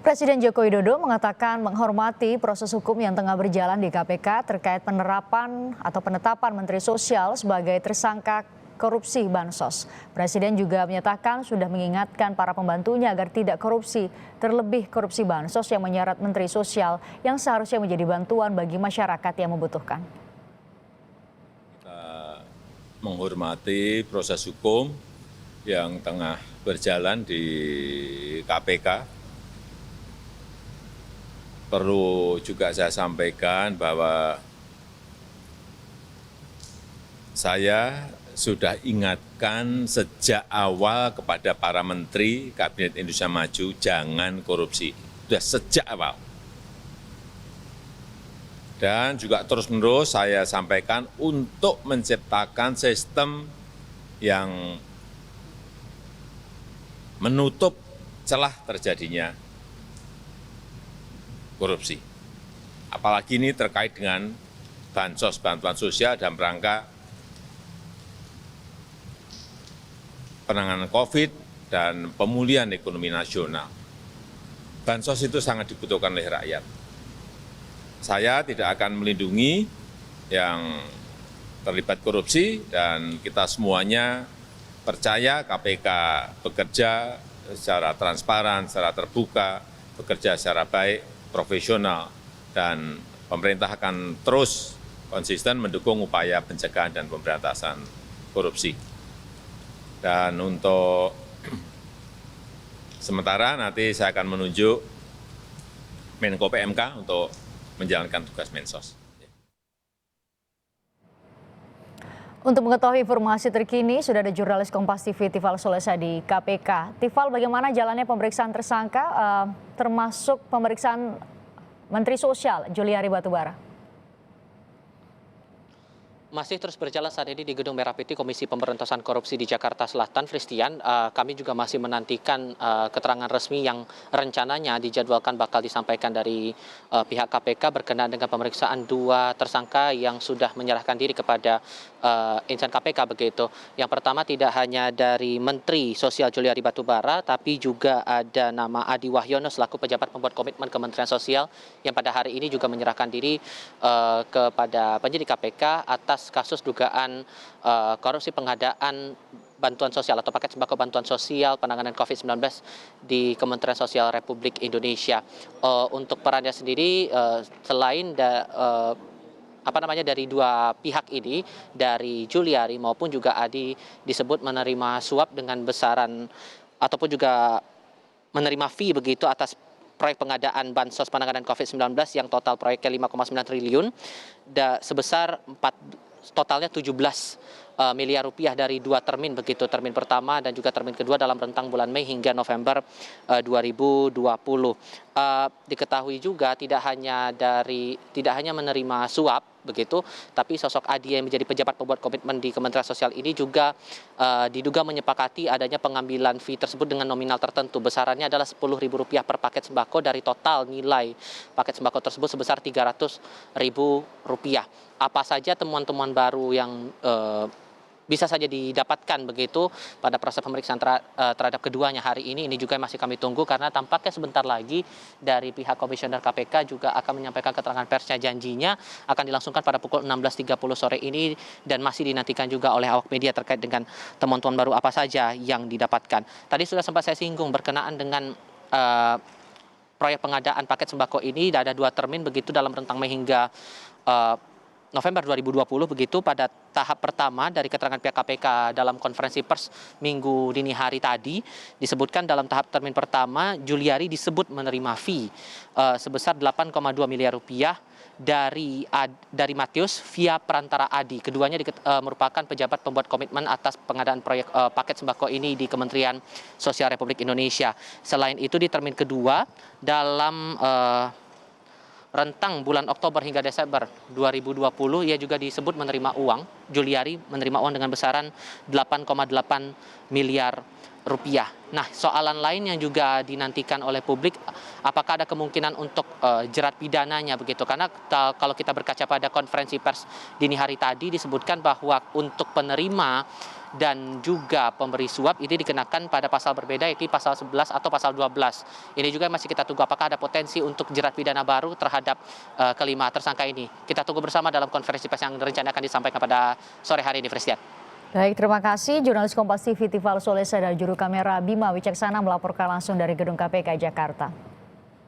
Presiden Joko Widodo mengatakan menghormati proses hukum yang tengah berjalan di KPK terkait penerapan atau penetapan Menteri Sosial sebagai tersangka korupsi Bansos. Presiden juga menyatakan sudah mengingatkan para pembantunya agar tidak korupsi, terlebih korupsi Bansos yang menyeret Menteri Sosial yang seharusnya menjadi bantuan bagi masyarakat yang membutuhkan. Kita menghormati proses hukum yang tengah berjalan di KPK. Perlu juga saya sampaikan bahwa saya sudah ingatkan sejak awal kepada para menteri Kabinet Indonesia Maju, jangan korupsi. Sudah sejak awal. Dan juga terus-menerus saya sampaikan untuk menciptakan sistem yang menutup celah terjadinya korupsi. Apalagi ini terkait dengan bansos, bantuan sosial dalam rangka penanganan COVID dan pemulihan ekonomi nasional. Bansos itu sangat dibutuhkan oleh rakyat. Saya tidak akan melindungi yang terlibat korupsi dan kita semuanya percaya KPK bekerja secara transparan, secara terbuka, bekerja secara baik, profesional, dan pemerintah akan terus konsisten mendukung upaya pencegahan dan pemberantasan korupsi. Dan untuk sementara nanti saya akan menunjuk Menko PMK untuk menjalankan tugas Mensos. Untuk mengetahui informasi terkini, sudah ada jurnalis Kompas TV Tifal Solesa di KPK. Tifal, bagaimana jalannya pemeriksaan tersangka, termasuk pemeriksaan Menteri Sosial Juliari Batubara? Masih terus berjalan saat ini di Gedung Merah Putih Komisi Pemberantasan Korupsi di Jakarta Selatan, Fristian. Kami juga masih menantikan keterangan resmi yang rencananya dijadwalkan bakal disampaikan dari pihak KPK berkenaan dengan pemeriksaan dua tersangka yang sudah menyerahkan diri kepada insan KPK begitu. Yang pertama tidak hanya dari Menteri Sosial Juliari Batubara, tapi juga ada nama Adi Wahyono selaku pejabat pembuat komitmen Kementerian Sosial yang pada hari ini juga menyerahkan diri kepada penyidik KPK atas kasus dugaan korupsi pengadaan bantuan sosial atau paket sembako bantuan sosial penanganan COVID-19 di Kementerian Sosial Republik Indonesia. Untuk perannya sendiri selain dari dua pihak ini, dari Juliari maupun juga Adi disebut menerima suap dengan besaran ataupun juga menerima fee begitu atas proyek pengadaan bansos penanganan COVID-19 yang total proyeknya 5,9 triliun sebesar totalnya 17 miliar rupiah dari dua termin begitu, termin pertama dan juga termin kedua dalam rentang bulan Mei hingga November 2020. Diketahui juga tidak hanya menerima suap begitu, tapi sosok Adi yang menjadi pejabat pembuat komitmen di Kementerian Sosial ini juga diduga menyepakati adanya pengambilan fee tersebut dengan nominal tertentu. Besarannya adalah Rp10.000 per paket sembako dari total nilai paket sembako tersebut sebesar Rp300.000. Apa saja temuan-temuan baru yang bisa saja didapatkan begitu pada proses pemeriksaan terhadap keduanya hari ini juga masih kami tunggu, karena tampaknya sebentar lagi dari pihak Komisioner KPK juga akan menyampaikan keterangan persnya, janjinya akan dilangsungkan pada pukul 16.30 sore ini dan masih dinantikan juga oleh awak media terkait dengan temuan-temuan baru apa saja yang didapatkan. Tadi sudah sempat saya singgung berkenaan dengan proyek pengadaan paket sembako ini, ada dua termin begitu dalam rentang Mei hingga November 2020 begitu. Pada tahap pertama dari keterangan pihak KPK dalam konferensi pers minggu dini hari tadi disebutkan dalam tahap termin pertama Juliari disebut menerima fee sebesar 8,2 miliar rupiah dari Matius via perantara Adi. Keduanya merupakan pejabat pembuat komitmen atas pengadaan proyek paket sembako ini di Kementerian Sosial Republik Indonesia. Selain itu di termin kedua dalam rentang bulan Oktober hingga Desember 2020 ia juga disebut menerima uang, Juliari menerima uang dengan besaran 8,8 miliar rupiah. Nah, soalan lain yang juga dinantikan oleh publik, apakah ada kemungkinan untuk jerat pidananya begitu? Karena kalau kita berkaca pada konferensi pers dini hari tadi disebutkan bahwa untuk penerima dan juga pemberi suap ini dikenakan pada pasal berbeda, yaitu pasal 11 atau pasal 12. Ini juga masih kita tunggu apakah ada potensi untuk jerat pidana baru terhadap kelima tersangka ini. Kita tunggu bersama dalam konferensi pers yang rencana akan disampaikan pada sore hari ini, Christian. Baik, terima kasih. Jurnalis Kompas TV Tifal Solesa dan juru kamera Bima Wicaksana melaporkan langsung dari Gedung KPK Jakarta.